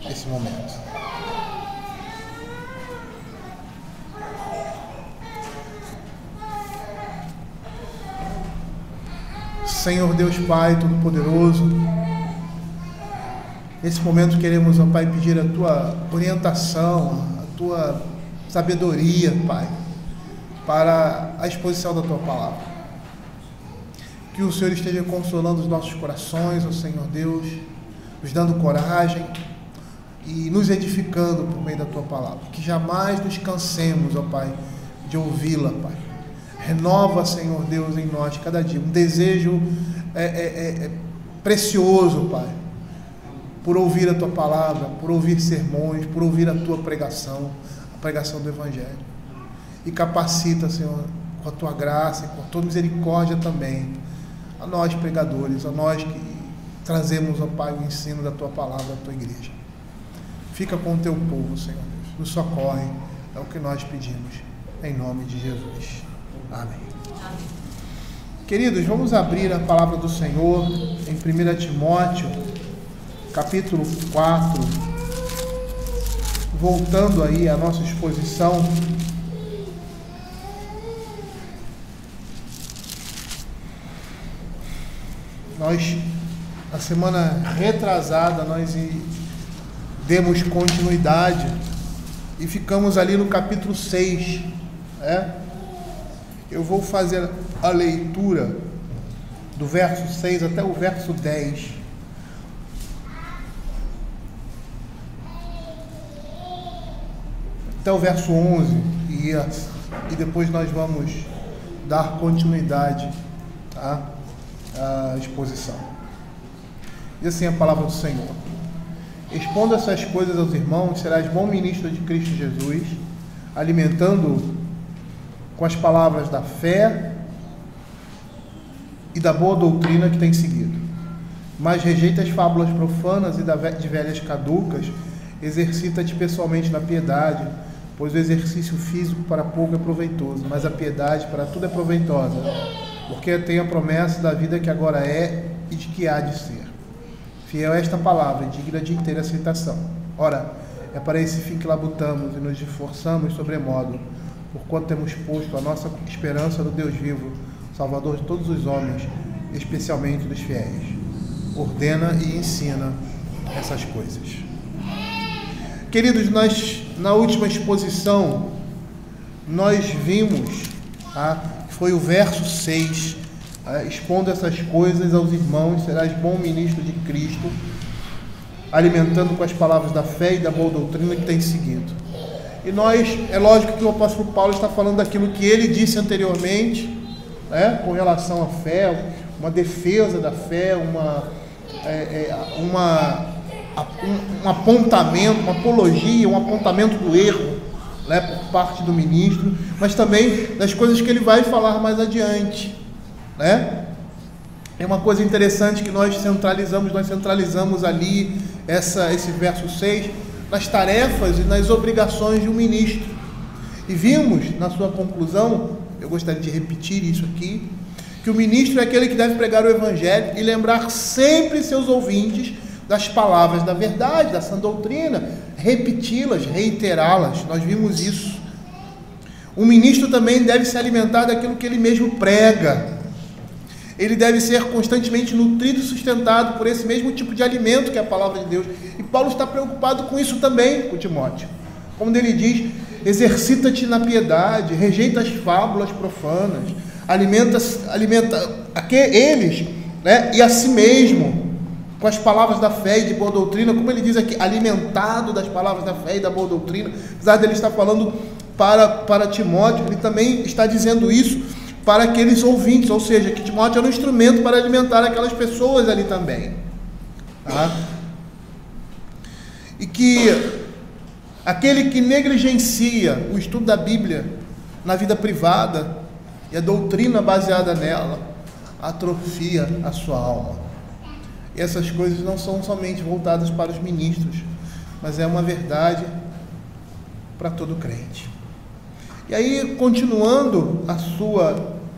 esse momento. Senhor Deus Pai Todo-Poderoso, nesse momento queremos, ó Pai, pedir a Tua orientação, a Tua sabedoria, Pai, para a exposição da Tua Palavra. Que o Senhor esteja consolando os nossos corações, ó Senhor Deus, nos dando coragem e nos edificando por meio da Tua Palavra. Que jamais nos cansemos, ó Pai, de ouvi-la, Pai. Renova, Senhor Deus, em nós cada dia um desejo precioso, Pai, por ouvir a Tua Palavra, por ouvir sermões, por ouvir a Tua pregação, a pregação do Evangelho. E capacita, Senhor, com a Tua graça e com a Tua misericórdia também, a nós pregadores, a nós que trazemos, ó Pai, o ensino da Tua Palavra à Tua igreja. Fica com o Teu povo, Senhor Deus. Nos socorre, é o que nós pedimos, em nome de Jesus. Amém. Queridos, vamos abrir a palavra do Senhor em 1 Timóteo, capítulo 4, voltando aí à nossa exposição. Nós, na semana retrasada, nós demos continuidade e ficamos ali no capítulo 6, Eu vou fazer a leitura do verso 6 até o verso 10. Até o verso 11. E depois nós vamos dar continuidade à exposição. Diz assim a palavra do Senhor: expondo essas coisas aos irmãos, serás bom ministro de Cristo Jesus, alimentando com as palavras da fé e da boa doutrina que tem seguido. Mas rejeita as fábulas profanas e de velhas caducas, exercita-te pessoalmente na piedade, pois o exercício físico para pouco é proveitoso, mas a piedade para tudo é proveitosa, porque tem a promessa da vida que agora é e de que há de ser. Fiel é esta palavra, digna de inteira aceitação. Ora, é para esse fim que labutamos e nos esforçamos sobremodo, porquanto temos posto a nossa esperança no Deus vivo, Salvador de todos os homens, especialmente dos fiéis. Ordena e ensina essas coisas. Queridos, na última exposição, nós vimos, foi o verso 6, expondo essas coisas aos irmãos, serás bom ministro de Cristo, alimentando com as palavras da fé e da boa doutrina que tem seguido. E é lógico que o apóstolo Paulo está falando daquilo que ele disse anteriormente, com relação à fé, uma defesa da fé, um apontamento, uma apologia, um apontamento do erro, por parte do ministro, mas também das coisas que ele vai falar mais adiante, É uma coisa interessante que nós centralizamos ali esse verso 6, nas tarefas e nas obrigações de um ministro. E vimos, na sua conclusão, eu gostaria de repetir isso aqui, que o ministro é aquele que deve pregar o Evangelho e lembrar sempre seus ouvintes das palavras da verdade, da sã doutrina, repeti-las, reiterá-las. Nós vimos isso. O ministro também deve se alimentar daquilo que ele mesmo prega. Ele deve ser constantemente nutrido e sustentado por esse mesmo tipo de alimento que é a palavra de Deus. E Paulo está preocupado com isso também, com Timóteo. Como ele diz, exercita-te na piedade, rejeita as fábulas profanas, alimenta eles, e a si mesmo, com as palavras da fé e de boa doutrina, como ele diz aqui, alimentado das palavras da fé e da boa doutrina. Apesar dele estar falando para Timóteo, ele também está dizendo isso para aqueles ouvintes, ou seja, que Timóteo era um instrumento para alimentar aquelas pessoas ali também. E que aquele que negligencia o estudo da Bíblia na vida privada e a doutrina baseada nela, atrofia a sua alma. E essas coisas não são somente voltadas para os ministros, mas é uma verdade para todo crente. E aí, continuando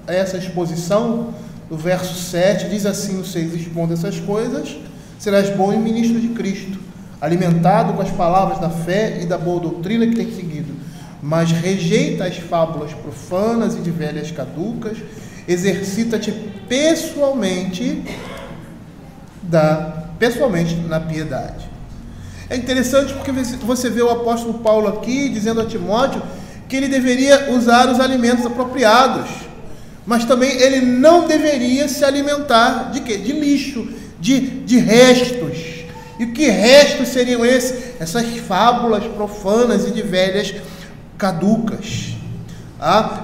essa exposição, no verso 7, diz assim o 6: expondo essas coisas, serás bom e ministro de Cristo, alimentado com as palavras da fé e da boa doutrina que tem seguido, mas rejeita as fábulas profanas e de velhas caducas, exercita-te pessoalmente na piedade. É interessante porque você vê o apóstolo Paulo aqui dizendo a Timóteo que ele deveria usar os alimentos apropriados, mas também ele não deveria se alimentar de quê? De lixo, de restos. E que restos seriam esses? Essas fábulas profanas e de velhas caducas.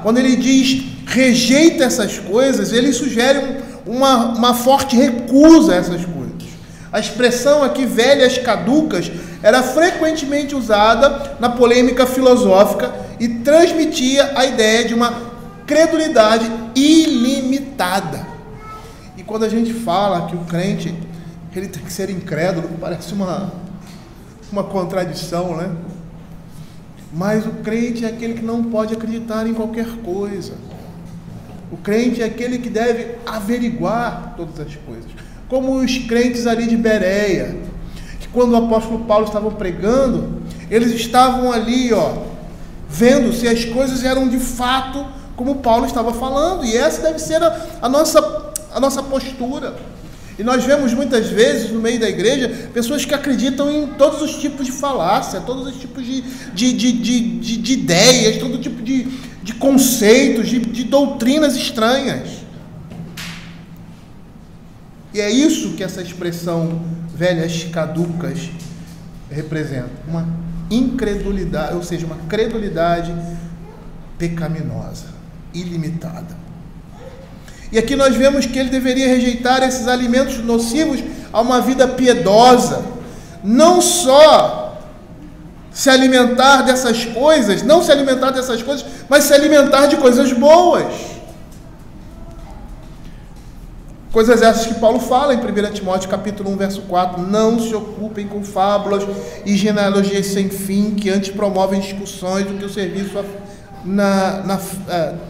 Quando ele diz rejeita essas coisas, ele sugere uma forte recusa a essas coisas. A expressão aqui, velhas caducas, era frequentemente usada na polêmica filosófica e transmitia a ideia de uma credulidade ilimitada. E quando a gente fala que o crente ele tem que ser incrédulo, parece uma contradição, né? Mas o crente é aquele que não pode acreditar em qualquer coisa. O crente é aquele que deve averiguar todas as coisas. Como os crentes ali de Bereia, que quando o apóstolo Paulo estava pregando, eles estavam ali, vendo se as coisas eram de fato como Paulo estava falando. E essa deve ser a nossa postura. E nós vemos muitas vezes no meio da igreja pessoas que acreditam em todos os tipos de falácia, todos os tipos de ideias, todo tipo de conceitos, de doutrinas estranhas. E é isso que essa expressão velhas caducas representa, uma incredulidade, ou seja, uma credulidade pecaminosa, ilimitada. E aqui nós vemos que ele deveria rejeitar esses alimentos nocivos a uma vida piedosa. Não só se alimentar dessas coisas, mas se alimentar de coisas boas. Coisas essas que Paulo fala em 1 Timóteo capítulo 1, verso 4. Não se ocupem com fábulas e genealogias sem fim, que antes promovem discussões do que o serviço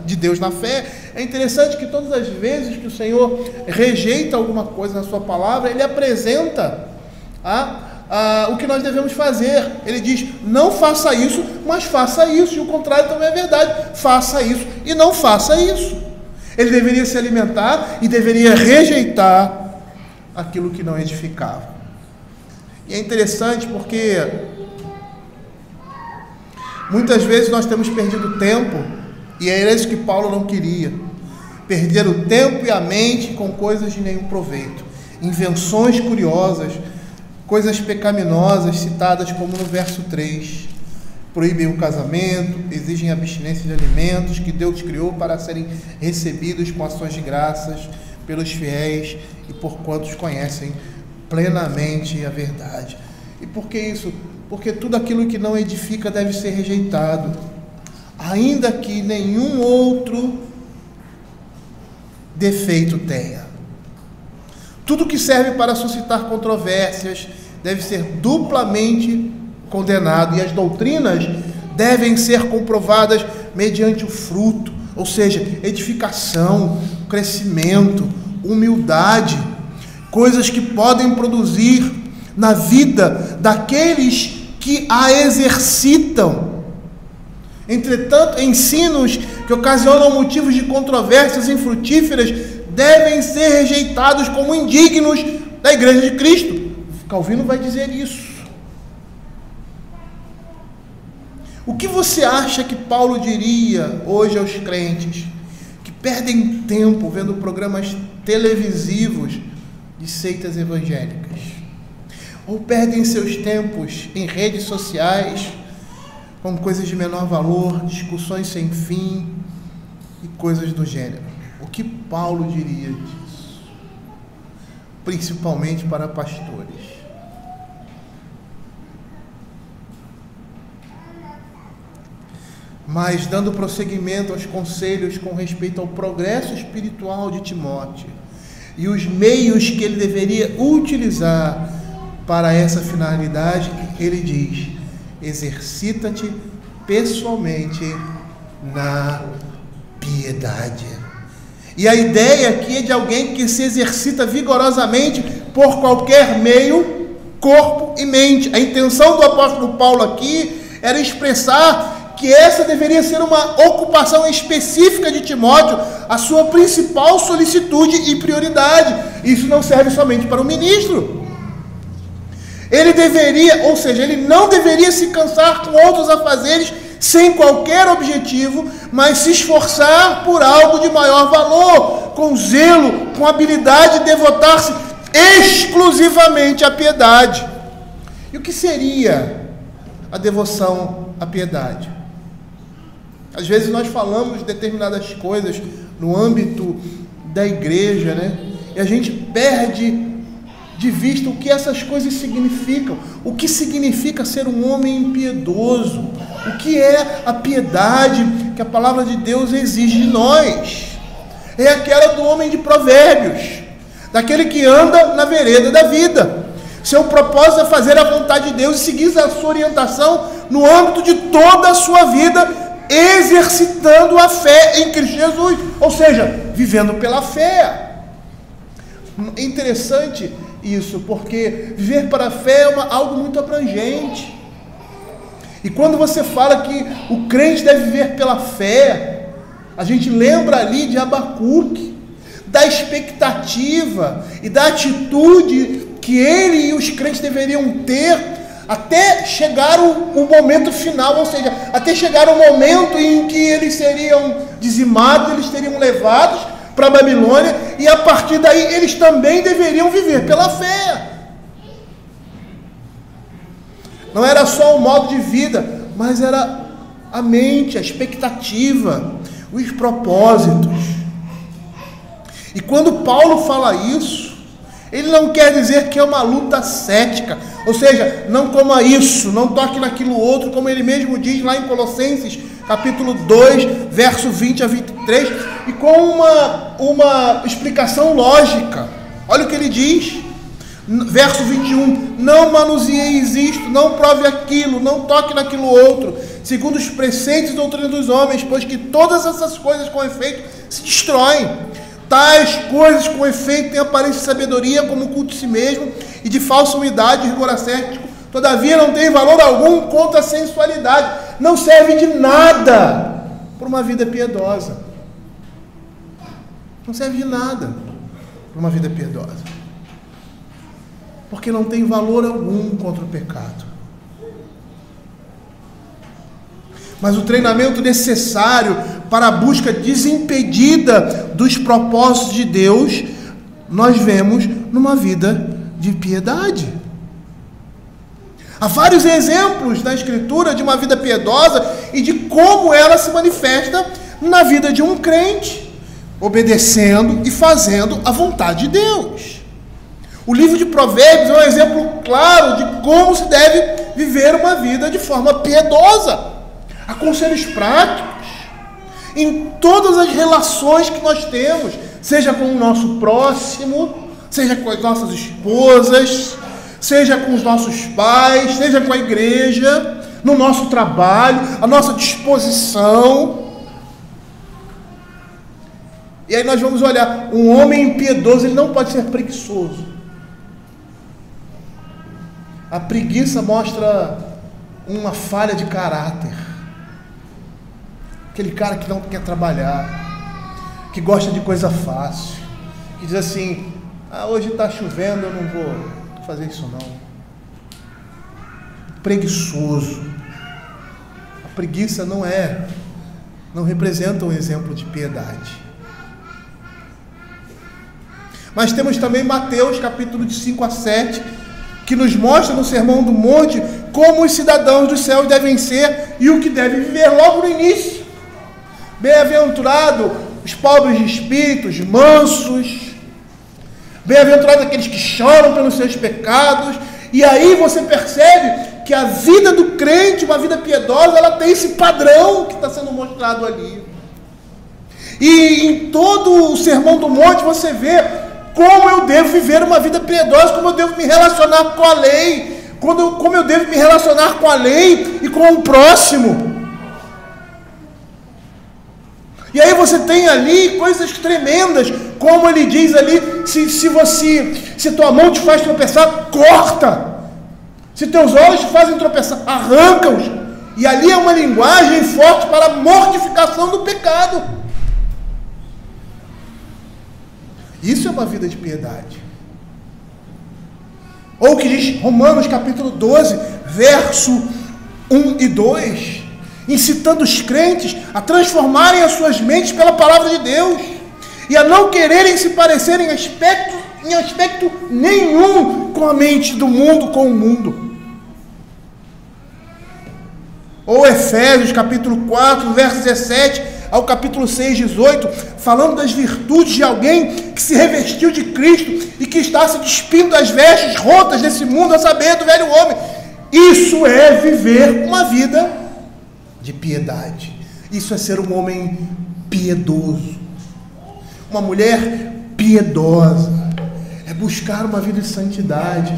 de Deus na fé. É interessante que todas as vezes que o Senhor rejeita alguma coisa na sua palavra, ele apresenta o que nós devemos fazer. Ele diz, não faça isso, mas faça isso. E o contrário também é verdade, faça isso e não faça isso. Ele deveria se alimentar e deveria rejeitar aquilo que não edificava. E é interessante porque muitas vezes nós temos perdido tempo, e era isso que Paulo não queria. Perder o tempo e a mente com coisas de nenhum proveito. Invenções curiosas, coisas pecaminosas citadas como no verso 3. Proíbem o casamento, exigem abstinência de alimentos que Deus criou para serem recebidos com ações de graças pelos fiéis e por quantos conhecem plenamente a verdade. E por que isso? Porque tudo aquilo que não edifica deve ser rejeitado, ainda que nenhum outro defeito tenha. Tudo que serve para suscitar controvérsias deve ser duplamente condenado, e as doutrinas devem ser comprovadas mediante o fruto, ou seja, edificação, crescimento, humildade, coisas que podem produzir na vida daqueles que a exercitam. Entretanto, ensinos que ocasionam motivos de controvérsias infrutíferas devem ser rejeitados como indignos da Igreja de Cristo. Calvino vai dizer isso. O que você acha que Paulo diria hoje aos crentes que perdem tempo vendo programas televisivos de seitas evangélicas? Ou perdem seus tempos em redes sociais com coisas de menor valor, discussões sem fim e coisas do gênero? O que Paulo diria disso? Principalmente para pastores. Mas, dando prosseguimento aos conselhos com respeito ao progresso espiritual de Timóteo e os meios que ele deveria utilizar para essa finalidade, ele diz: exercita-te pessoalmente na piedade. E a ideia aqui é de alguém que se exercita vigorosamente por qualquer meio corpo e mente. A intenção do apóstolo Paulo aqui era expressar que essa deveria ser uma ocupação específica de Timóteo, a sua principal solicitude e prioridade. Isso não serve somente para o ministro. Ele deveria, ou seja, ele não deveria se cansar com outros afazeres sem qualquer objetivo, mas se esforçar por algo de maior valor, com zelo, com habilidade de devotar-se exclusivamente à piedade. E o que seria a devoção à piedade? Às vezes nós falamos determinadas coisas no âmbito da igreja, né? E a gente perde de vista o que essas coisas significam, o que significa ser um homem piedoso, o que é a piedade que a palavra de Deus exige de nós. É aquela do homem de Provérbios, daquele que anda na vereda da vida. Seu propósito é fazer a vontade de Deus e seguir a sua orientação no âmbito de toda a sua vida, exercitando a fé em Cristo Jesus, ou seja, vivendo pela fé. É interessante isso, porque viver para a fé é algo muito abrangente. E quando você fala que o crente deve viver pela fé, a gente lembra ali de Abacuque, da expectativa e da atitude que ele e os crentes deveriam ter até chegar o momento final, ou seja, até chegar o momento em que eles seriam dizimados, eles seriam levados para a Babilônia, e a partir daí eles também deveriam viver pela fé. Não era só o modo de vida, mas era a mente, a expectativa, os propósitos. E quando Paulo fala isso, ele não quer dizer que é uma luta cética, ou seja, não coma isso, não toque naquilo outro, como ele mesmo diz lá em Colossenses, capítulo 2, verso 20 a 23, e com uma explicação lógica. Olha o que ele diz, verso 21, não manuseieis isto, não prove aquilo, não toque naquilo outro, segundo os preceitos e doutrinas dos homens, pois que todas essas coisas com efeito se destroem. Tais coisas com efeito têm aparência de sabedoria, como o culto de si mesmo, e de falsa humildade e rigor ascético, todavia não tem valor algum contra a sensualidade, não serve de nada para uma vida piedosa. Não serve de nada para uma vida piedosa, porque não tem valor algum contra o pecado. Mas o treinamento necessário para a busca desimpedida dos propósitos de Deus, nós vemos numa vida de piedade. Há vários exemplos na Escritura de uma vida piedosa e de como ela se manifesta na vida de um crente, obedecendo e fazendo a vontade de Deus. O livro de Provérbios é um exemplo claro de como se deve viver uma vida de forma piedosa. Há conselhos práticos em todas as relações que nós temos, seja com o nosso próximo, seja com as nossas esposas, seja com os nossos pais, seja com a igreja, no nosso trabalho, a nossa disposição. E aí nós vamos olhar, um homem impiedoso, ele não pode ser preguiçoso. A preguiça mostra uma falha de caráter. Aquele cara que não quer trabalhar, que gosta de coisa fácil, que diz assim, hoje está chovendo, eu não vou fazer isso não. Preguiçoso. A preguiça não representa um exemplo de piedade. Mas temos também Mateus, capítulo de 5 a 7, que nos mostra no Sermão do Monte como os cidadãos dos céus devem ser e o que devem viver logo no início. Bem-aventurado os pobres de espírito, os mansos, bem-aventurado aqueles que choram pelos seus pecados. E aí você percebe que a vida do crente, uma vida piedosa, ela tem esse padrão que está sendo mostrado ali. E em todo o Sermão do Monte você vê como eu devo viver uma vida piedosa, como eu devo me relacionar com a lei, como eu devo me relacionar com a lei e com o próximo. E aí você tem ali coisas tremendas, como ele diz ali, se tua mão te faz tropeçar, corta, Se teus olhos te fazem tropeçar, arranca-os. E ali é uma linguagem forte para a mortificação do pecado. Isso é uma vida de piedade. Ou o que diz Romanos capítulo 12, verso 1 e 2, incitando os crentes a transformarem as suas mentes pela palavra de Deus e a não quererem se parecer em aspecto nenhum com a mente do mundo, com o mundo. Ou Efésios capítulo 4, verso 17 ao capítulo 6, 18, falando das virtudes de alguém que se revestiu de Cristo e que está se despindo das vestes rotas desse mundo, a saber, do velho homem. Isso é viver uma vida de piedade. Isso é ser um homem piedoso, uma mulher piedosa. É buscar uma vida de santidade,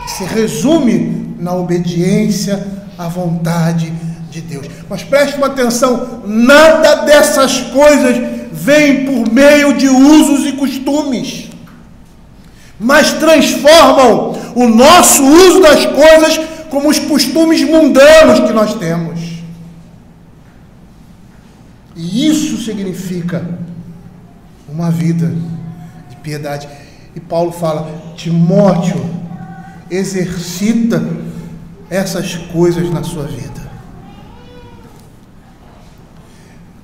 que se resume na obediência à vontade de Deus. Mas preste uma atenção, nada dessas coisas vem por meio de usos e costumes, mas transformam o nosso uso das coisas como os costumes mundanos que nós temos. E isso significa uma vida de piedade. E Paulo fala: Timóteo, exercita essas coisas na sua vida.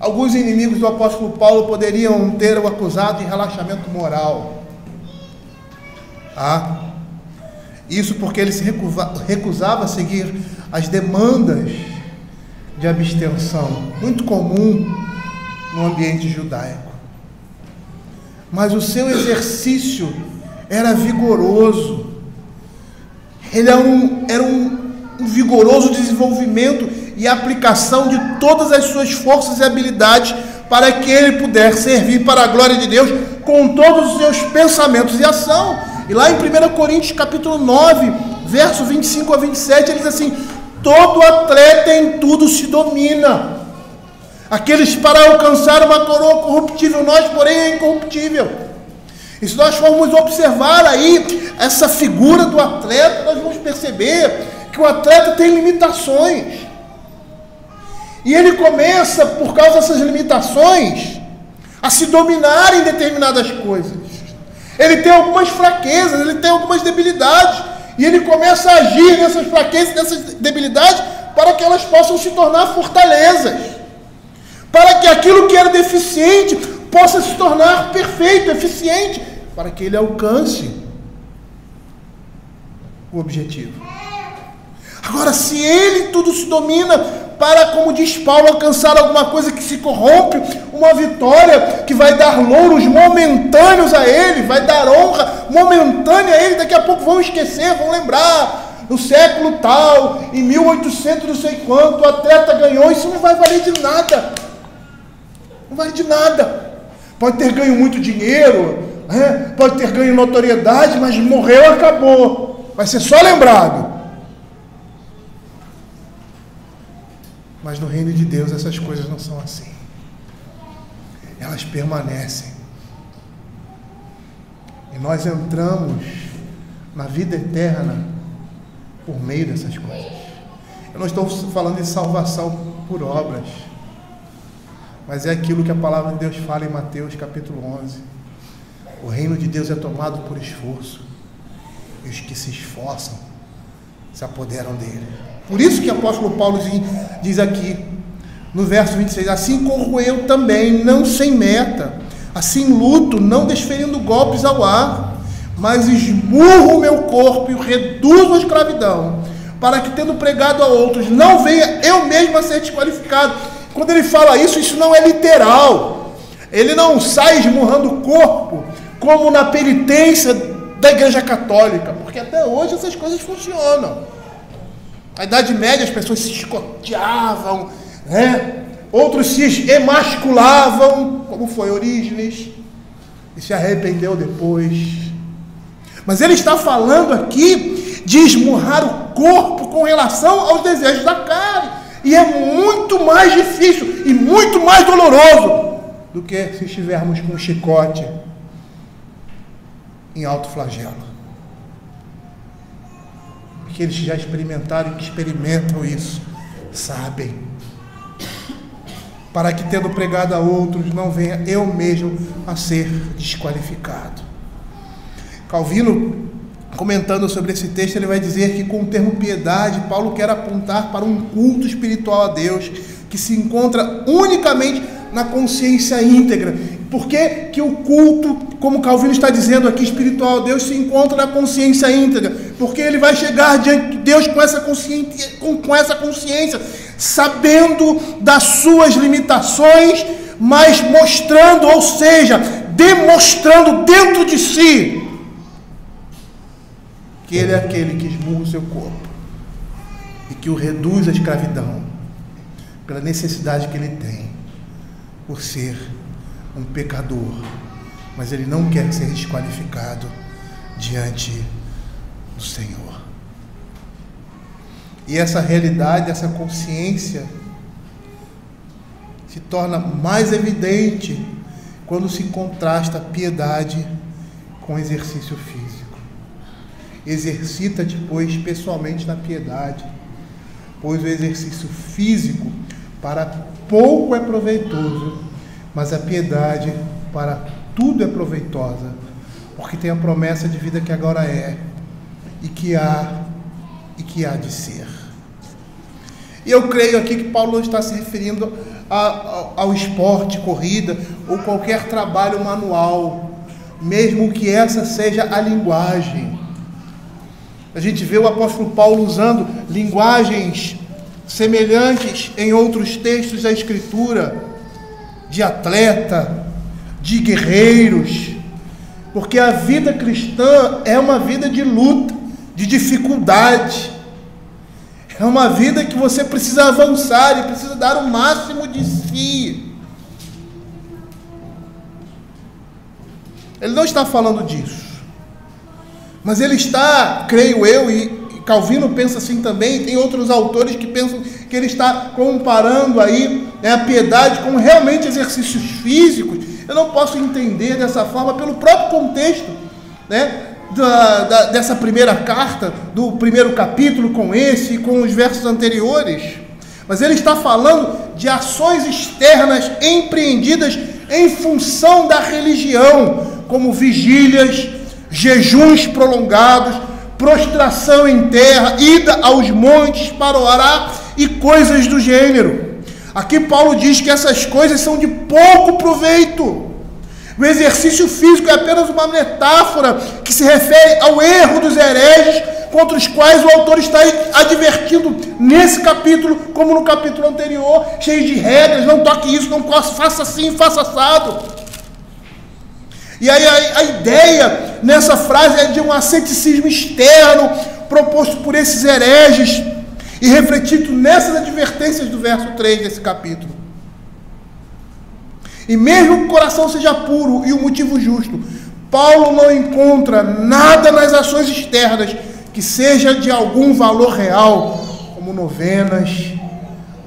Alguns inimigos do apóstolo Paulo poderiam ter o acusado de relaxamento moral. Isso porque ele se recusava a seguir as demandas de abstenção, muito comum no ambiente judaico. Mas o seu exercício era vigoroso. Ele era um vigoroso desenvolvimento e aplicação de todas as suas forças e habilidades para que ele pudesse servir para a glória de Deus com todos os seus pensamentos e ação. E lá em 1 Coríntios capítulo 9, verso 25 a 27, ele diz assim: todo atleta em tudo se domina. Aqueles para alcançar uma coroa corruptível, nós, porém, é incorruptível. E se nós formos observar aí essa figura do atleta, nós vamos perceber que o atleta tem limitações. E ele começa, por causa dessas limitações, a se dominar em determinadas coisas. Ele tem algumas fraquezas, ele tem algumas debilidades. E ele começa a agir nessas fraquezas, nessas debilidades, para que elas possam se tornar fortalezas. Para que aquilo que era deficiente possa se tornar perfeito, eficiente, para que ele alcance o objetivo. Agora, se ele tudo se domina para, como diz Paulo, alcançar alguma coisa que se corrompe, uma vitória que vai dar louros momentâneos a ele, vai dar honra momentânea a ele, daqui a pouco vão esquecer, vão lembrar, no século tal, em 1800 não sei quanto, o atleta ganhou, isso não vai valer de nada. Não vale de nada. Pode ter ganho muito dinheiro, pode ter ganho notoriedade, mas morreu, acabou. Vai ser só lembrado. Mas no reino de Deus essas coisas não são assim. Elas permanecem. E nós entramos na vida eterna por meio dessas coisas. Eu não estou falando de salvação por obras, mas é aquilo que a palavra de Deus fala em Mateus capítulo 11. O reino de Deus é tomado por esforço, e os que se esforçam se apoderam dele. Por isso que o apóstolo Paulo diz aqui, no verso 26, assim corro eu também, não sem meta, assim luto, não desferindo golpes ao ar, mas esmurro o meu corpo e o reduzo à escravidão, para que, tendo pregado a outros, não venha eu mesmo a ser desqualificado. Quando ele fala isso, isso não é literal. Ele não sai esmurrando o corpo, como na penitência da Igreja Católica, porque até hoje essas coisas funcionam. Na Idade Média as pessoas se escoteavam, outros se emasculavam, como foi Orígenes, e se arrependeu depois. Mas ele está falando aqui de esmurrar o corpo com relação aos desejos da carne, e é muito mais difícil e muito mais doloroso do que se estivermos com um chicote em alto flagelo. porque eles já experimentaram e que experimentam isso, sabem. Para que, tendo pregado a outros, não venha eu mesmo a ser desqualificado. Calvino, comentando sobre esse texto, ele vai dizer que com o termo piedade, Paulo quer apontar para um culto espiritual a Deus, que se encontra unicamente na consciência íntegra. Por que o culto, como Calvino está dizendo aqui, espiritual a Deus, se encontra na consciência íntegra? Porque ele vai chegar diante de Deus com essa consciência, sabendo das suas limitações, mas mostrando, ou seja, demonstrando dentro de si que ele é aquele que esmurra o seu corpo e que o reduz à escravidão pela necessidade que ele tem por ser um pecador, mas ele não quer ser desqualificado diante do Senhor. E essa realidade, essa consciência se torna mais evidente quando se contrasta a piedade com o exercício físico. Exercita-te, pois, pessoalmente na piedade, pois o exercício físico para pouco é proveitoso, mas a piedade para tudo é proveitosa, porque tem a promessa de vida que agora é e que há de ser. E eu creio aqui que Paulo não está se referindo ao esporte, corrida ou qualquer trabalho manual, mesmo que essa seja a linguagem. A gente vê o apóstolo Paulo usando linguagens semelhantes em outros textos da Escritura, de atleta, de guerreiros, porque a vida cristã é uma vida de luta, de dificuldade, é uma vida que você precisa avançar e precisa dar o máximo de si. Ele não está falando disso, mas ele está, creio eu, e Calvino pensa assim também, tem outros autores que pensam que ele está comparando aí, a piedade com realmente exercícios físicos. Eu não posso entender dessa forma pelo próprio contexto, dessa primeira carta, do primeiro capítulo com esse e com os versos anteriores. Mas ele está falando de ações externas empreendidas em função da religião, como vigílias, jejuns prolongados, prostração em terra, ida aos montes para orar e coisas do gênero. Aqui Paulo diz que essas coisas são de pouco proveito. O exercício físico é apenas uma metáfora que se refere ao erro dos hereges, contra os quais o autor está advertindo nesse capítulo, como no capítulo anterior, cheio de regras, não toque isso, não faça assim, faça assado. E aí a ideia nessa frase é de um asceticismo externo proposto por esses hereges e refletido nessas advertências do verso 3 desse capítulo. E mesmo que o coração seja puro e o motivo justo, Paulo não encontra nada nas ações externas que seja de algum valor real, como novenas,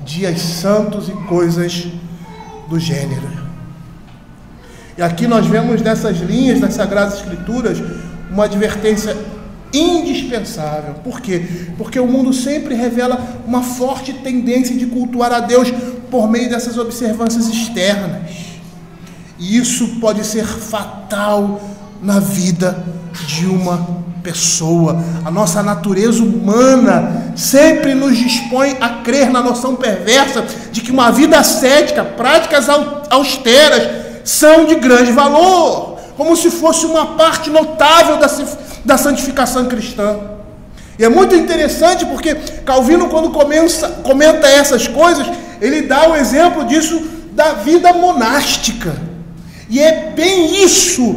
dias santos e coisas do gênero. E aqui nós vemos nessas linhas das Sagradas Escrituras uma advertência indispensável. Por quê? Porque o mundo sempre revela uma forte tendência de cultuar a Deus por meio dessas observâncias externas. E isso pode ser fatal na vida de uma pessoa. A nossa natureza humana sempre nos dispõe a crer na noção perversa de que uma vida ascética, práticas austeras, são de grande valor, como se fosse uma parte notável da santificação cristã. E é muito interessante porque Calvino, quando comenta essas coisas, ele dá o exemplo disso da vida monástica. E é bem isso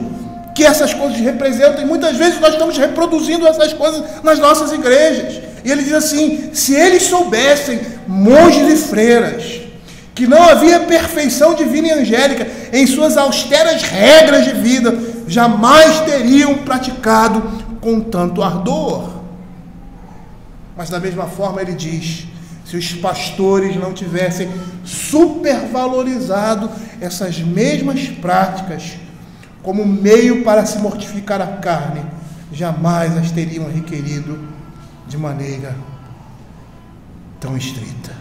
que essas coisas representam, e muitas vezes nós estamos reproduzindo essas coisas nas nossas igrejas. E ele diz assim: se eles soubessem, monges e freiras, que não havia perfeição divina e angélica em suas austeras regras de vida, jamais teriam praticado com tanto ardor. Mas da mesma forma ele diz: se os pastores não tivessem supervalorizado essas mesmas práticas como meio para se mortificar a carne, jamais as teriam requerido de maneira tão estrita.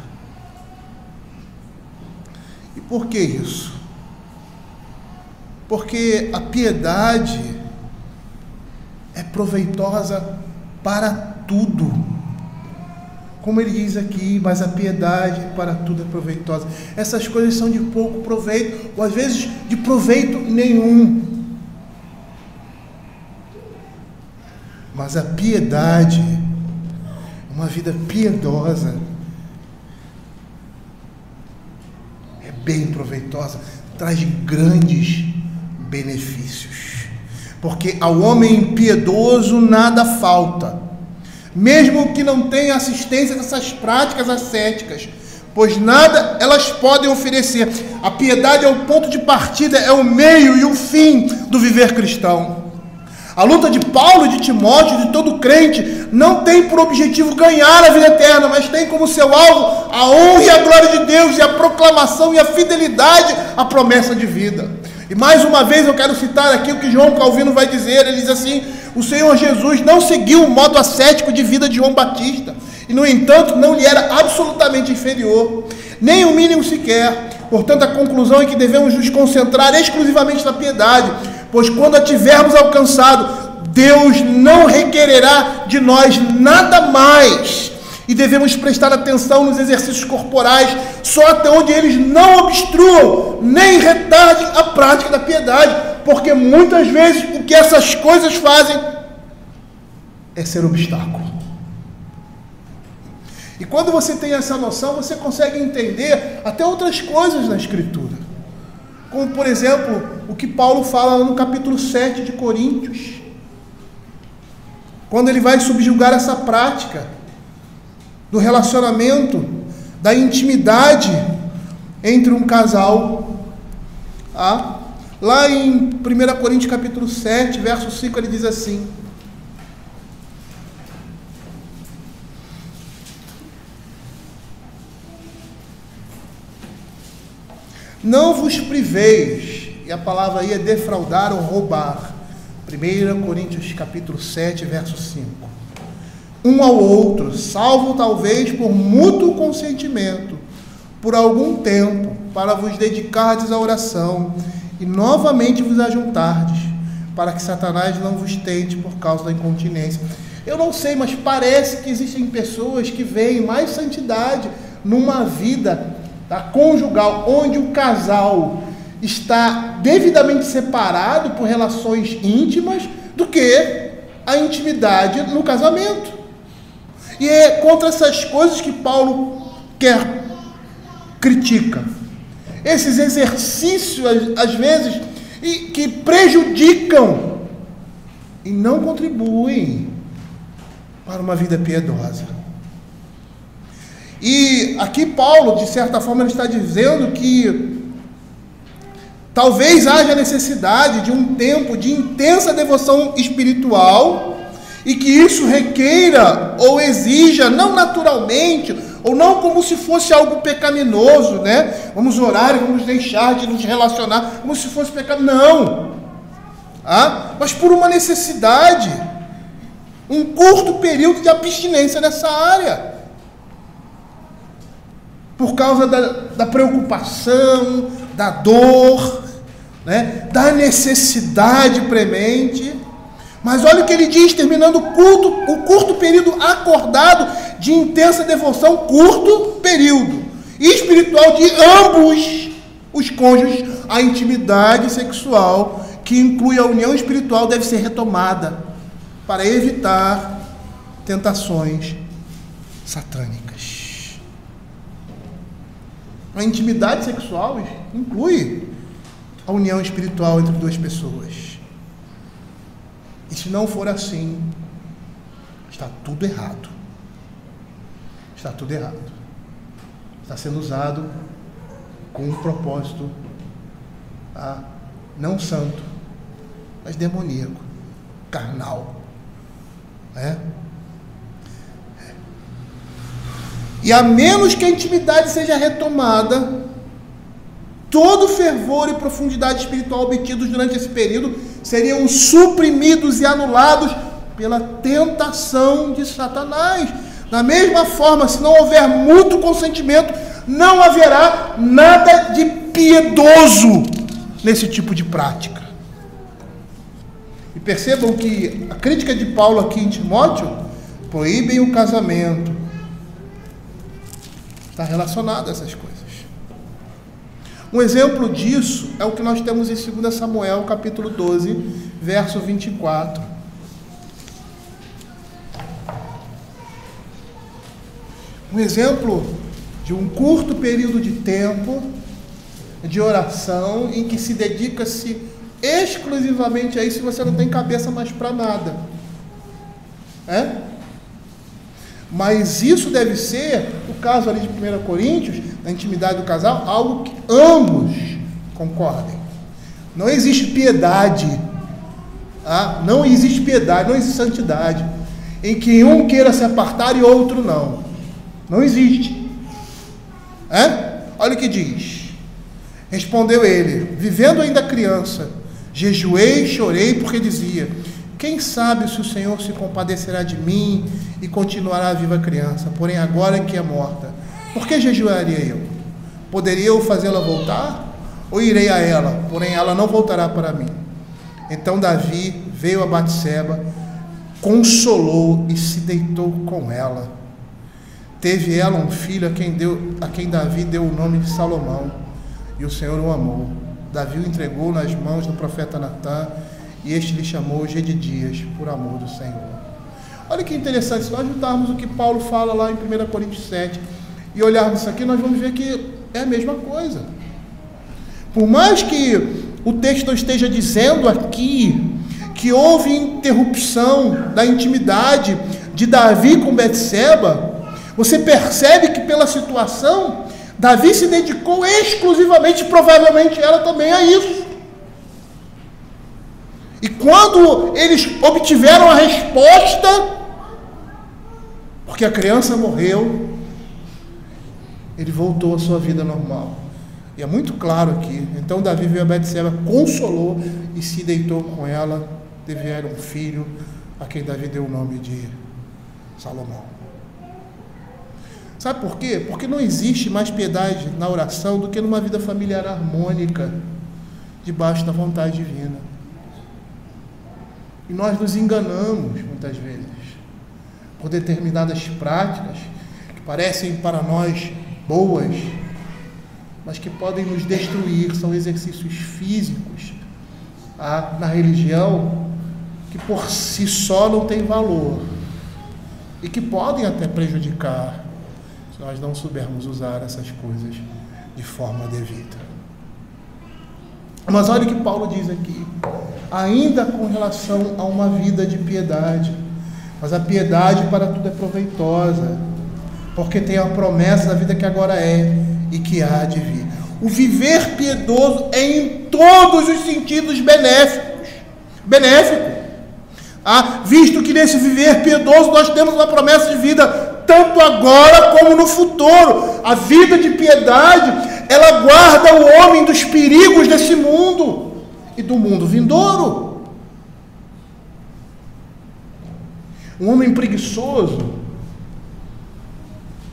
E por que isso? Porque a piedade é proveitosa para tudo. Como ele diz aqui, mas a piedade para tudo é proveitosa. Essas coisas são de pouco proveito, ou às vezes de proveito nenhum. Mas a piedade, uma vida piedosa, é bem proveitosa, traz grandes benefícios. Porque ao homem piedoso nada falta, mesmo que não tenha assistência dessas práticas ascéticas, pois nada elas podem oferecer. A piedade é o ponto de partida, é o meio e o fim do viver cristão. A luta de Paulo e de Timóteo, de todo crente, não tem por objetivo ganhar a vida eterna, mas tem como seu alvo a honra e a glória de Deus, e a proclamação e a fidelidade à promessa de vida. E mais uma vez eu quero citar aqui o que João Calvino vai dizer. Ele diz assim: o Senhor Jesus não seguiu o modo ascético de vida de João Batista, e no entanto não lhe era absolutamente inferior, nem o mínimo sequer. Portanto, a conclusão é que devemos nos concentrar exclusivamente na piedade, pois quando a tivermos alcançado, Deus não requererá de nós nada mais, e devemos prestar atenção nos exercícios corporais, só até onde eles não obstruam, nem retardem a prática da piedade, porque muitas vezes o que essas coisas fazem é ser obstáculo. E quando você tem essa noção, você consegue entender até outras coisas na Escritura. Como, por exemplo, o que Paulo fala no capítulo 7 de Coríntios, quando ele vai subjugar essa prática do relacionamento, da intimidade entre um casal. Lá em 1 Coríntios capítulo 7, verso 5, ele diz assim: não vos priveis, e a palavra aí é defraudar ou roubar. 1 Coríntios capítulo 7, verso 5. Um ao outro, salvo talvez por mútuo consentimento, por algum tempo, para vos dedicardes à oração, e novamente vos ajuntardes, para que Satanás não vos tente por causa da incontinência. Eu não sei, mas parece que existem pessoas que veem mais santidade numa vida conjugal, onde o casal está devidamente separado por relações íntimas, do que a intimidade no casamento. E é contra essas coisas que Paulo critica. Esses exercícios, às vezes, que prejudicam e não contribuem para uma vida piedosa. E aqui Paulo, de certa forma, ele está dizendo que talvez haja necessidade de um tempo de intensa devoção espiritual, e que isso requeira ou exija, não naturalmente, ou não como se fosse algo pecaminoso, né? Vamos orar e vamos deixar de nos relacionar como se fosse pecado. Não! Mas por uma necessidade, um curto período de abstinência nessa área, por causa da preocupação, da dor, né? Da necessidade premente. Mas olha o que ele diz, terminando o curto período acordado de intensa devoção, curto período espiritual de ambos os cônjuges. A intimidade sexual, que inclui a união espiritual, deve ser retomada para evitar tentações satânicas. A intimidade sexual inclui a união espiritual entre duas pessoas. E se não for assim, está tudo errado. Está tudo errado. Está sendo usado com um propósito não santo, mas demoníaco, carnal. E a menos que a intimidade seja retomada, todo fervor e profundidade espiritual obtidos durante esse período seriam suprimidos e anulados pela tentação de Satanás. Da mesma forma, se não houver mútuo consentimento, não haverá nada de piedoso nesse tipo de prática. E percebam que a crítica de Paulo aqui em Timóteo proíbem o casamento. Está relacionado a essas coisas. Um exemplo disso é o que nós temos em 2 Samuel, capítulo 12, verso 24. Um exemplo de um curto período de tempo de oração em que se dedica-se exclusivamente a isso e você não tem cabeça mais para nada. Mas isso deve ser, o caso ali de 1 Coríntios, na intimidade do casal, algo que ambos concordem. Não existe piedade, não existe piedade, não existe santidade, em que um queira se apartar e outro não. Não existe. Olha o que diz. Respondeu ele, vivendo ainda criança, jejuei e chorei porque dizia, quem sabe se o Senhor se compadecerá de mim e continuará viva a criança, porém agora que é morta, por que jejuaria eu? Poderia eu fazê-la voltar? Ou irei a ela, porém ela não voltará para mim? Então Davi veio a Batseba, consolou e se deitou com ela. Teve ela um filho a quem Davi deu o nome de Salomão, e o Senhor o amou. Davi o entregou nas mãos do profeta Natã, e este lhe chamou Gedidias, por amor do Senhor. Olha que interessante, se nós juntarmos o que Paulo fala lá em 1 Coríntios 7 e olharmos isso aqui, nós vamos ver que é a mesma coisa. Por mais que o texto não esteja dizendo aqui que houve interrupção da intimidade de Davi com Betseba, você percebe que pela situação, Davi se dedicou exclusivamente, provavelmente ela também, a isso. E quando eles obtiveram a resposta, porque a criança morreu, ele voltou à sua vida normal. E é muito claro aqui. Então Davi veio a Betseba, consolou e se deitou com ela. Tiveram um filho, a quem Davi deu o nome de Salomão. Sabe por quê? Porque não existe mais piedade na oração do que numa vida familiar harmônica, debaixo da vontade divina. E nós nos enganamos, muitas vezes, por determinadas práticas que parecem para nós boas, mas que podem nos destruir. São exercícios físicos na religião que por si só não tem valor e que podem até prejudicar se nós não soubermos usar essas coisas de forma devida. Mas olha o que Paulo diz aqui, ainda com relação a uma vida de piedade, mas a piedade para tudo é proveitosa, porque tem a promessa da vida que agora é e que há de vir. O viver piedoso é em todos os sentidos benéfico, visto que nesse viver piedoso nós temos uma promessa de vida, tanto agora como no futuro. A vida de piedade, ela guarda o homem dos perigos desse mundo e do mundo vindouro. Um homem preguiçoso,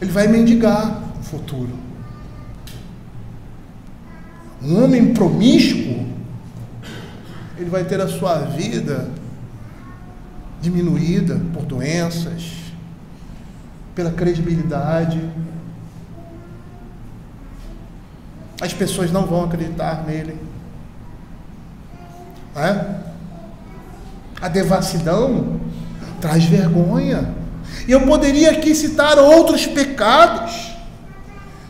ele vai mendigar no futuro. Um homem promíscuo, ele vai ter a sua vida diminuída por doenças, pela credibilidade. As pessoas não vão acreditar nele. A devassidão traz vergonha. E eu poderia aqui citar outros pecados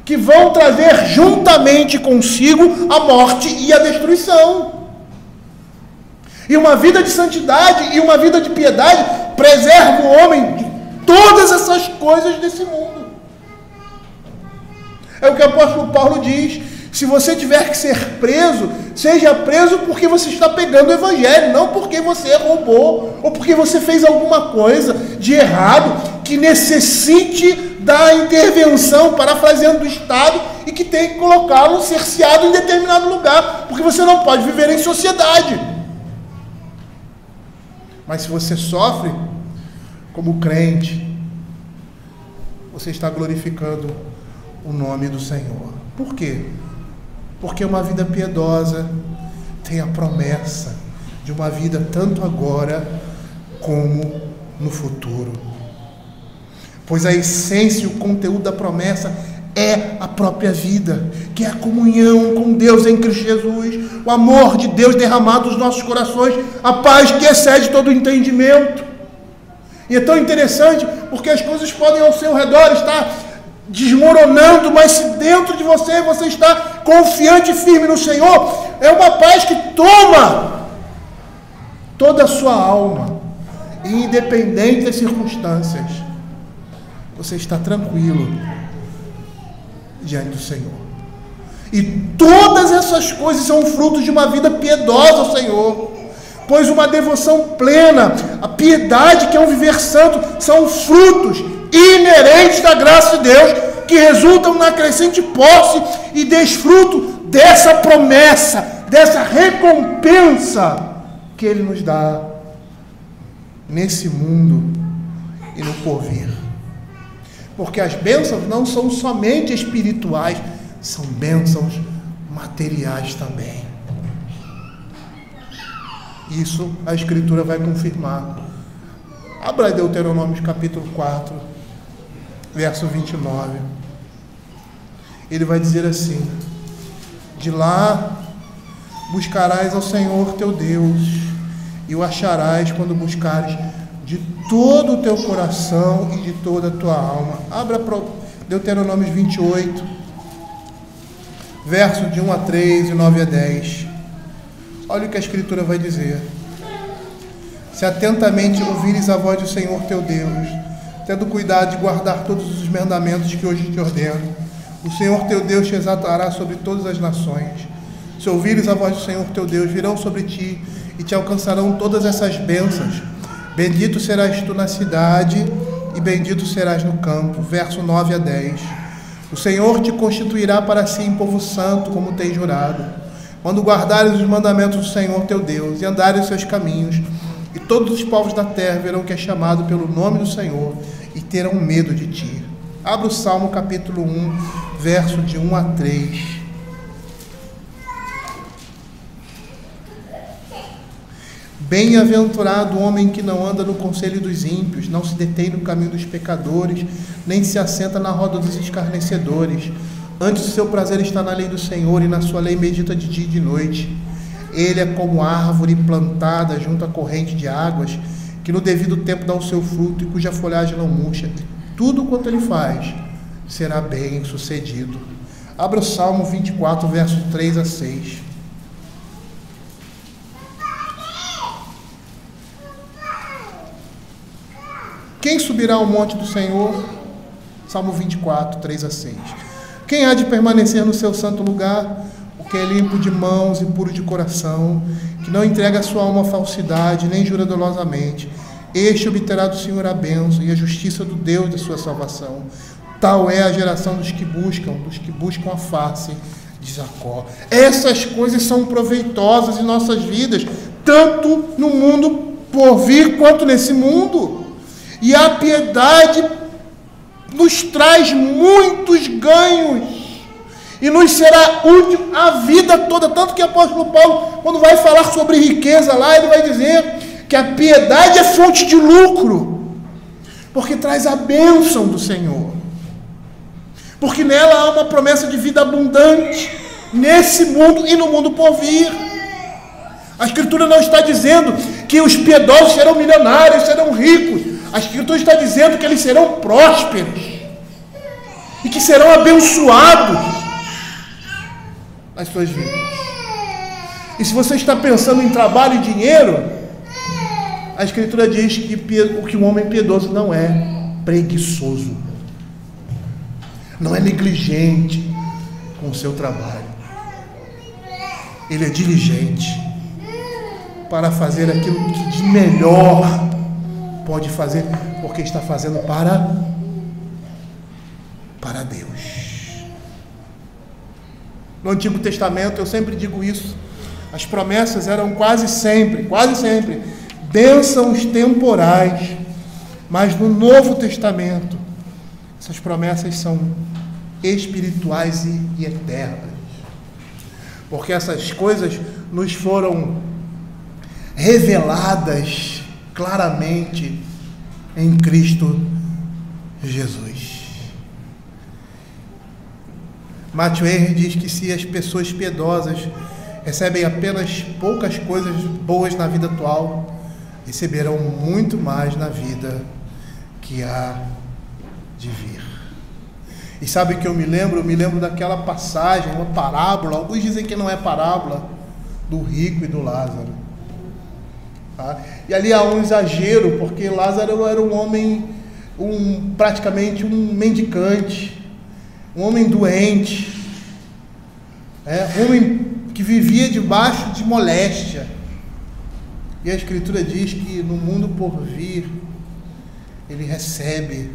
que vão trazer juntamente consigo a morte e a destruição. E uma vida de santidade e uma vida de piedade preserva o homem de todas essas coisas desse mundo. É o que o apóstolo Paulo diz: se você tiver que ser preso, seja preso porque você está pegando o evangelho, não porque você roubou ou porque você fez alguma coisa de errado que necessite da intervenção, parafraseando, do Estado, e que tem que colocá-lo cerceado em determinado lugar, porque você não pode viver em sociedade. Mas se você sofre como crente, você está glorificando o nome do Senhor. Por quê? Porque uma vida piedosa tem a promessa de uma vida tanto agora como no futuro. Pois a essência e o conteúdo da promessa é a própria vida, que é a comunhão com Deus em Cristo Jesus, o amor de Deus derramado nos nossos corações, a paz que excede todo o entendimento. E é tão interessante, porque as coisas podem ao seu redor estar desmoronando, mas se dentro de você, você está confiante e firme no Senhor, é uma paz que toma toda a sua alma, e independente das circunstâncias, você está tranquilo diante do Senhor. E todas essas coisas são frutos de uma vida piedosa ao Senhor, pois uma devoção plena, a piedade que é um viver santo, são frutos inerentes da graça de Deus, que resultam na crescente posse e desfruto dessa promessa, dessa recompensa que Ele nos dá nesse mundo e no porvir. Porque as bênçãos não são somente espirituais, são bênçãos materiais também. Isso a Escritura vai confirmar. Abra Deuteronômio capítulo 4, verso 29. Ele vai dizer assim: de lá buscarás ao Senhor teu Deus, e o acharás quando buscares de todo o teu coração e de toda a tua alma. Abra Deuteronômio 28, verso de 1 a 3 e 9 a 10. Olha o que a Escritura vai dizer: se atentamente ouvires a voz do Senhor teu Deus, tendo cuidado de guardar todos os mandamentos que hoje te ordeno, o Senhor teu Deus te exaltará sobre todas as nações. Se ouvires a voz do Senhor teu Deus, virão sobre ti e te alcançarão todas essas bênçãos. Bendito serás tu na cidade e bendito serás no campo. Verso 9 a 10. O Senhor te constituirá para si em povo santo, como tem jurado, quando guardares os mandamentos do Senhor teu Deus e andares os seus caminhos, e todos os povos da terra verão que é chamado pelo nome do Senhor e terão medo de ti. Abra o Salmo capítulo 1, verso de 1 a 3. Bem-aventurado o homem que não anda no conselho dos ímpios, não se detém no caminho dos pecadores, nem se assenta na roda dos escarnecedores. Antes o seu prazer está na lei do Senhor, e na sua lei medita de dia e de noite. Ele é como árvore plantada junto à corrente de águas, que no devido tempo dá o seu fruto e cuja folhagem não murcha. Tudo quanto ele faz será bem sucedido. Abra o Salmo 24, versos 3 a 6. Quem subirá ao monte do Senhor? Salmo 24, 3 a 6. Quem há de permanecer no seu santo lugar? O que é limpo de mãos e puro de coração, que não entrega a sua alma à falsidade, nem jura dolosamente. Este obterá do Senhor a bênção e a justiça do Deus da sua salvação. Tal é a geração dos que buscam a face de Jacó. Essas coisas são proveitosas em nossas vidas, tanto no mundo por vir quanto nesse mundo. E a piedade nos traz muitos ganhos e nos será útil a vida toda. Tanto que o apóstolo Paulo, quando vai falar sobre riqueza lá, ele vai dizer que a piedade é fonte de lucro, porque traz a bênção do Senhor, porque nela há uma promessa de vida abundante nesse mundo e no mundo por vir. A Escritura não está dizendo que os piedosos serão milionários, serão ricos. A Escritura está dizendo que eles serão prósperos e que serão abençoados nas suas vidas. E se você está pensando em trabalho e dinheiro, a Escritura diz que o homem piedoso não é preguiçoso, não é negligente com o seu trabalho. Ele é diligente para fazer aquilo que de melhor pode fazer, porque está fazendo para Deus. No Antigo Testamento, eu sempre digo isso, as promessas eram quase sempre bênçãos temporais, mas no Novo Testamento essas promessas são espirituais e eternas, porque essas coisas nos foram reveladas claramente em Cristo Jesus. Matthew Henry diz que se as pessoas piedosas recebem apenas poucas coisas boas na vida atual, receberão muito mais na vida que há de vir. E sabe o que eu me lembro? Eu me lembro daquela passagem, uma parábola, alguns dizem que não é parábola, do rico e do Lázaro. Tá? E ali há um exagero, porque Lázaro era um homem, praticamente um mendicante, um homem doente, um homem que vivia debaixo de moléstia. E a Escritura diz que no mundo por vir, ele recebe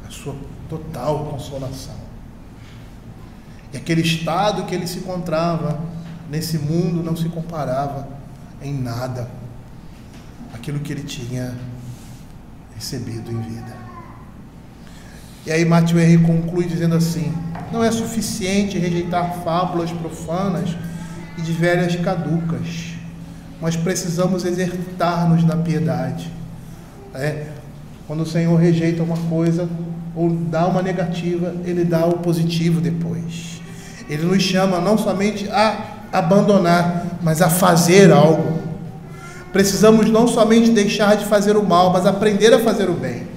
a sua total consolação. E aquele estado que ele se encontrava nesse mundo não se comparava em nada àquilo que ele tinha recebido em vida. E aí Matthew Henry conclui dizendo assim: não é suficiente rejeitar fábulas profanas e de velhas caducas, mas precisamos exercitar-nos na piedade. Quando o Senhor rejeita uma coisa ou dá uma negativa, Ele dá o positivo depois. Ele nos chama não somente a abandonar, mas a fazer algo. Precisamos não somente deixar de fazer o mal, mas aprender a fazer o bem.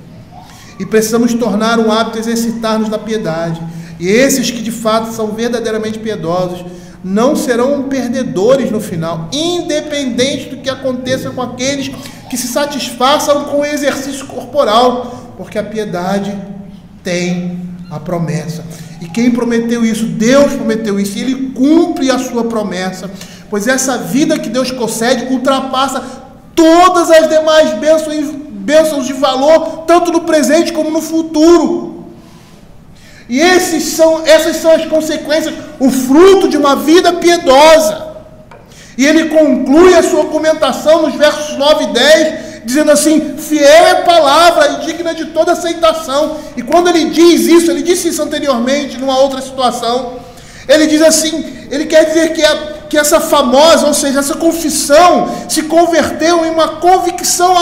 E precisamos tornar um hábito exercitar-nos na piedade. E esses que de fato são verdadeiramente piedosos não serão perdedores no final, independente do que aconteça com aqueles que se satisfaçam com o exercício corporal, porque a piedade tem a promessa. E quem prometeu isso? Deus prometeu isso, e Ele cumpre a sua promessa, pois essa vida que Deus concede ultrapassa todas as demais bênçãos de valor, tanto no presente como no futuro. E essas são as consequências, o fruto de uma vida piedosa. E ele conclui a sua argumentação nos versos 9 e 10, dizendo assim: fiel é a palavra e digna de toda aceitação. E quando ele diz isso, ele disse isso anteriormente, numa outra situação, ele diz assim, ele quer dizer que essa famosa, ou seja, essa confissão se converteu em uma convicção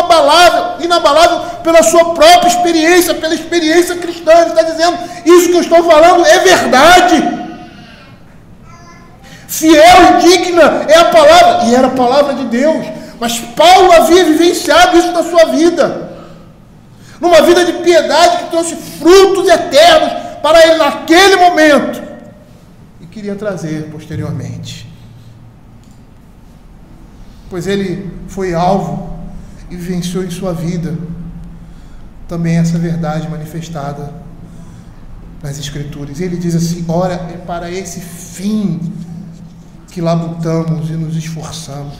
inabalável pela sua própria experiência, pela experiência cristã. Ele está dizendo, isso que eu estou falando é verdade. Fiel e digna é a palavra, e era a palavra de Deus, mas Paulo havia vivenciado isso na sua vida, numa vida de piedade que trouxe frutos eternos para ele naquele momento, e queria trazer posteriormente, pois ele foi alvo e vivenciou em sua vida também essa verdade manifestada nas Escrituras. E ele diz assim: ora, é para esse fim que labutamos e nos esforçamos.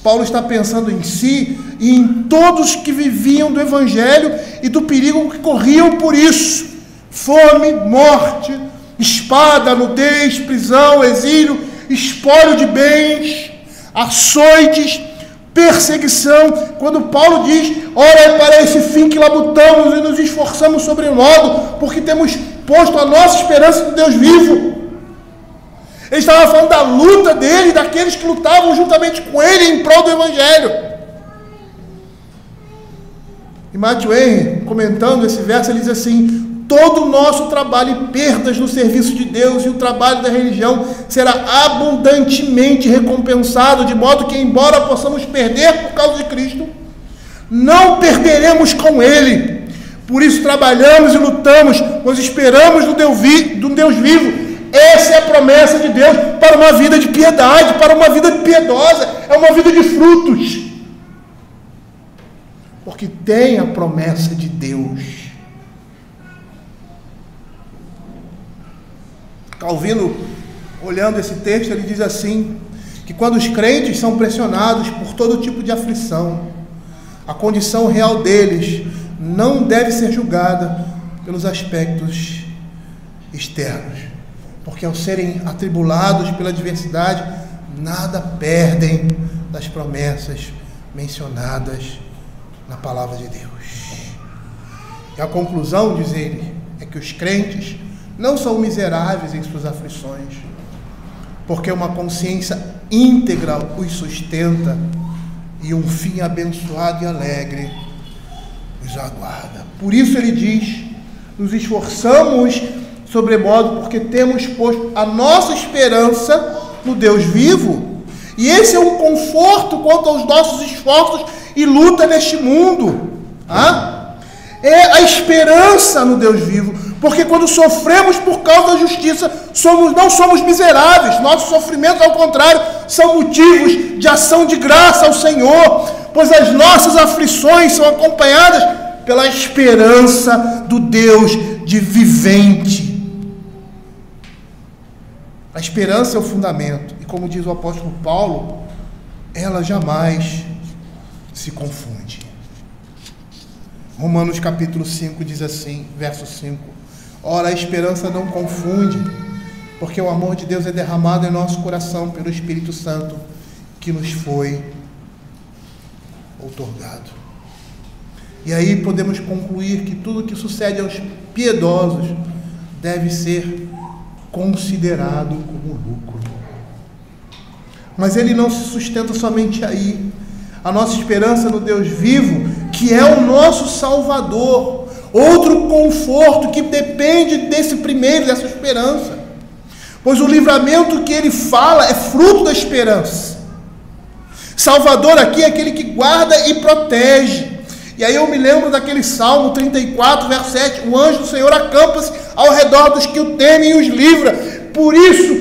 Paulo está pensando em si e em todos que viviam do Evangelho e do perigo que corriam por isso: fome, morte, espada, nudez, prisão, exílio, espólio de bens, açoites, perseguição. Quando Paulo diz, ora, é para esse fim que labutamos e nos esforçamos sobremodo, porque temos posto a nossa esperança no Deus vivo. Ele estava falando da luta dele, daqueles que lutavam juntamente com ele em prol do Evangelho. E Matthew Henry, comentando esse verso, ele diz assim: todo o nosso trabalho e perdas no serviço de Deus e o trabalho da religião será abundantemente recompensado, de modo que, embora possamos perder por causa de Cristo, não perderemos com Ele. Por isso trabalhamos e lutamos, pois esperamos no Deus vivo. Essa é a promessa de Deus para uma vida de piedade, para uma vida piedosa, é uma vida de frutos. Porque tem a promessa de Deus. Calvino, olhando esse texto, ele diz assim, que quando os crentes são pressionados por todo tipo de aflição, a condição real deles não deve ser julgada pelos aspectos externos, porque ao serem atribulados pela adversidade, nada perdem das promessas mencionadas na palavra de Deus. E a conclusão, diz ele, é que os crentes não são miseráveis em suas aflições, porque uma consciência íntegra os sustenta e um fim abençoado e alegre os aguarda. Por isso ele diz: nos esforçamos sobremodo, porque temos posto a nossa esperança no Deus vivo. E esse é um conforto quanto aos nossos esforços e luta neste mundo. É a esperança no Deus vivo, porque quando sofremos por causa da justiça, não somos miseráveis. Nossos sofrimentos, ao contrário, são motivos de ação de graça ao Senhor, pois as nossas aflições são acompanhadas pela esperança do Deus de vivente. A esperança é o fundamento, e como diz o apóstolo Paulo, ela jamais se confunde. Romanos capítulo 5 diz assim, verso 5: ora, a esperança não confunde, porque o amor de Deus é derramado em nosso coração pelo Espírito Santo que nos foi outorgado. E aí podemos concluir que tudo que sucede aos piedosos deve ser considerado como lucro. Mas ele não se sustenta somente aí. A nossa esperança no Deus vivo, que é o nosso Salvador, outro conforto que depende desse primeiro, dessa esperança, pois o livramento que ele fala é fruto da esperança. Salvador aqui é aquele que guarda e protege. E aí eu me lembro daquele Salmo 34, verso 7, o anjo do Senhor acampa-se ao redor dos que o temem e os livra. Por isso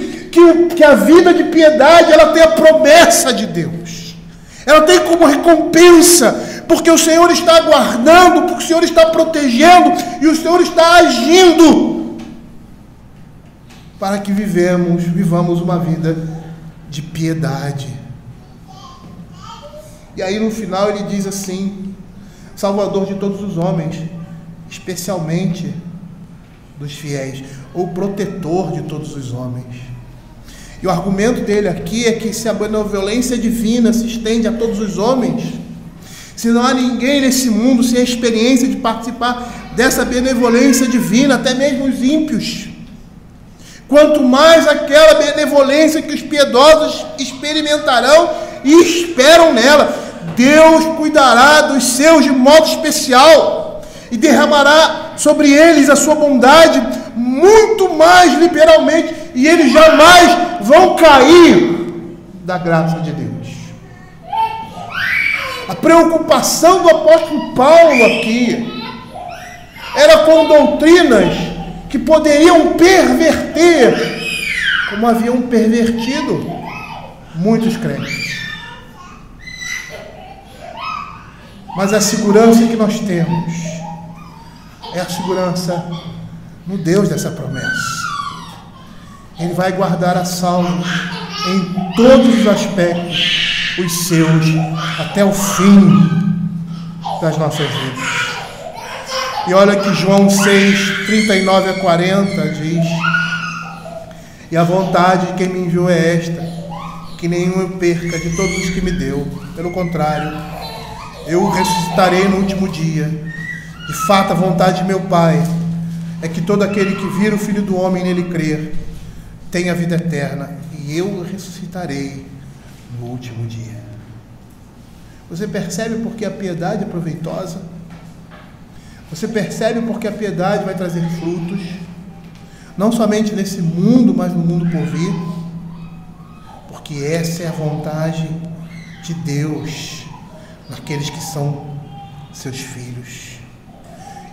que a vida de piedade, ela tem a promessa de Deus. Ela tem como recompensa, porque o Senhor está guardando, porque o Senhor está protegendo, e o Senhor está agindo para que vivamos uma vida de piedade. E aí no final ele diz assim: Salvador de todos os homens, especialmente dos fiéis, ou protetor de todos os homens. E o argumento dele aqui é que se a benevolência divina se estende a todos os homens, se não há ninguém nesse mundo sem a experiência de participar dessa benevolência divina, até mesmo os ímpios, quanto mais aquela benevolência que os piedosos experimentarão e esperam nela. Deus cuidará dos seus de modo especial e derramará sobre eles a sua bondade muito mais liberalmente, e eles jamais vão cair da graça de Deus. A preocupação do apóstolo Paulo aqui era com doutrinas que poderiam perverter, como haviam pervertido muitos crentes. Mas a segurança que nós temos é a segurança no Deus dessa promessa. Ele vai guardar a salvo em todos os aspectos os seus até o fim das nossas vidas. E olha que João 6, 39 a 40 diz: e a vontade de quem me enviou é esta, que nenhum eu perca de todos os que me deu. Pelo contrário, eu o ressuscitarei no último dia. De fato, a vontade de meu Pai é que todo aquele que vir o Filho do Homem nele crer tenha vida eterna, e eu o ressuscitarei no último dia. Você percebe porque a piedade é proveitosa? Você percebe porque a piedade vai trazer frutos, não somente nesse mundo, mas no mundo por vir? Porque essa é a vontade de Deus naqueles que são seus filhos.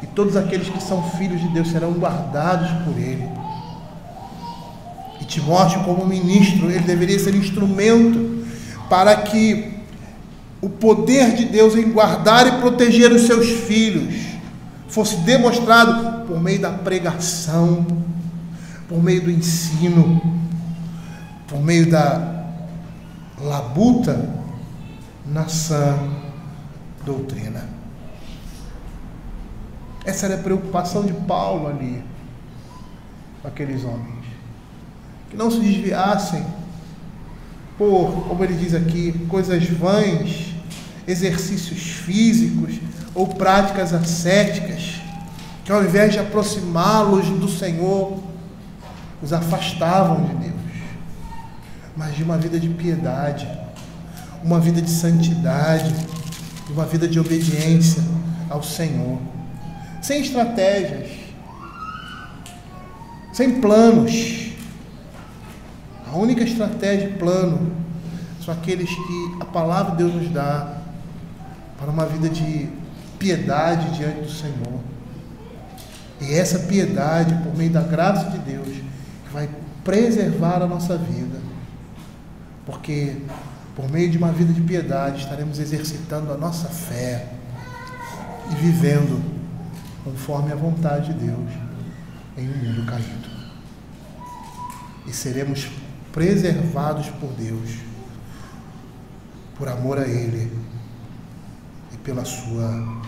E todos aqueles que são filhos de Deus serão guardados por Ele. E Timóteo, como ministro, ele deveria ser instrumento para que o poder de Deus em guardar e proteger os seus filhos fosse demonstrado por meio da pregação, por meio do ensino, por meio da labuta na sã doutrina. Essa era a preocupação de Paulo ali com aqueles homens, que não se desviassem por, como ele diz aqui, coisas vãs exercícios físicos ou práticas ascéticas, que ao invés de aproximá-los do Senhor, os afastavam de Deus, mas de uma vida de piedade, uma vida de santidade, uma vida de obediência ao Senhor, sem estratégias, sem planos. A única estratégia e plano são aqueles que a palavra de Deus nos dá para uma vida de piedade diante do Senhor. E essa piedade, por meio da graça de Deus, que vai preservar a nossa vida, porque por meio de uma vida de piedade estaremos exercitando a nossa fé e vivendo conforme a vontade de Deus em um mundo caído. E seremos preservados por Deus, por amor a Ele e pela sua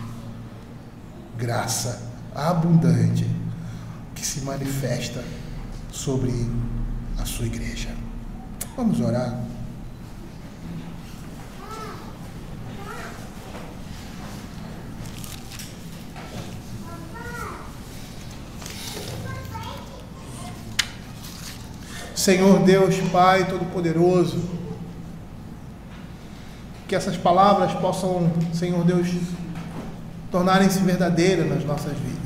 graça abundante que se manifesta sobre a sua igreja. Vamos orar. Senhor Deus, Pai Todo-Poderoso, que essas palavras possam, Senhor Deus, tornarem-se verdadeiras nas nossas vidas.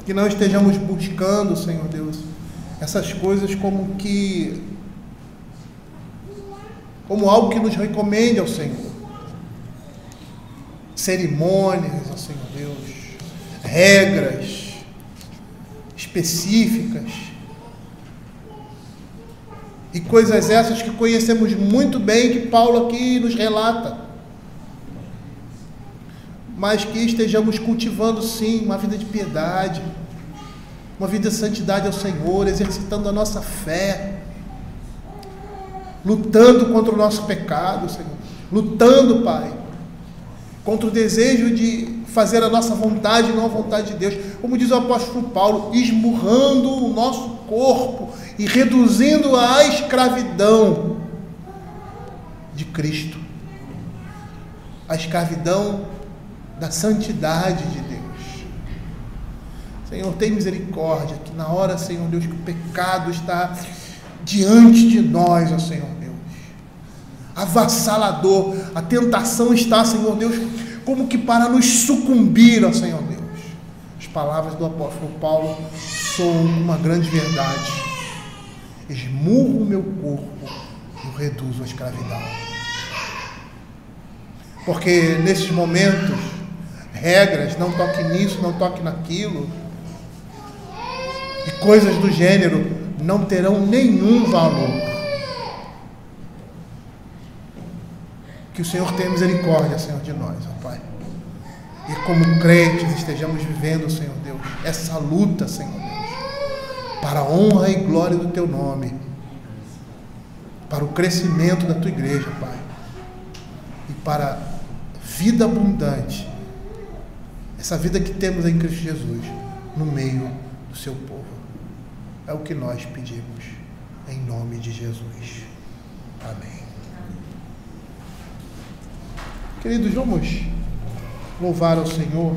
Que não estejamos buscando, Senhor Deus, essas coisas como algo que nos recomende ao Senhor. Cerimônias, ó Senhor Deus, regras específicas, e coisas essas que conhecemos muito bem, que Paulo aqui nos relata, mas que estejamos cultivando sim uma vida de piedade, uma vida de santidade ao Senhor, exercitando a nossa fé, lutando contra o nosso pecado, Senhor, lutando, Pai, contra o desejo de fazer a nossa vontade e não a vontade de Deus, como diz o apóstolo Paulo, esmurrando o nosso corpo e reduzindo à escravidão de Cristo, a escravidão da santidade de Deus. Senhor, tem misericórdia, que na hora, Senhor Deus, que o pecado está diante de nós, ó Senhor Deus, avassalador, a tentação está, Senhor Deus, como que para nos sucumbir, ó Senhor Deus. As palavras do apóstolo Paulo soam uma grande verdade: esmurro o meu corpo e o reduzo à escravidão. Porque nesses momentos, regras, não toque nisso, não toque naquilo, e coisas do gênero não terão nenhum valor. Que o Senhor tenha misericórdia, Senhor, de nós, ó Pai. E como crentes estejamos vivendo, Senhor Deus, essa luta, Senhor Deus, para a honra e glória do Teu nome, para o crescimento da Tua igreja, Pai, e para a vida abundante, essa vida que temos em Cristo Jesus, no meio do Seu povo. É o que nós pedimos, em nome de Jesus. Amém. Queridos, vamos louvar ao Senhor.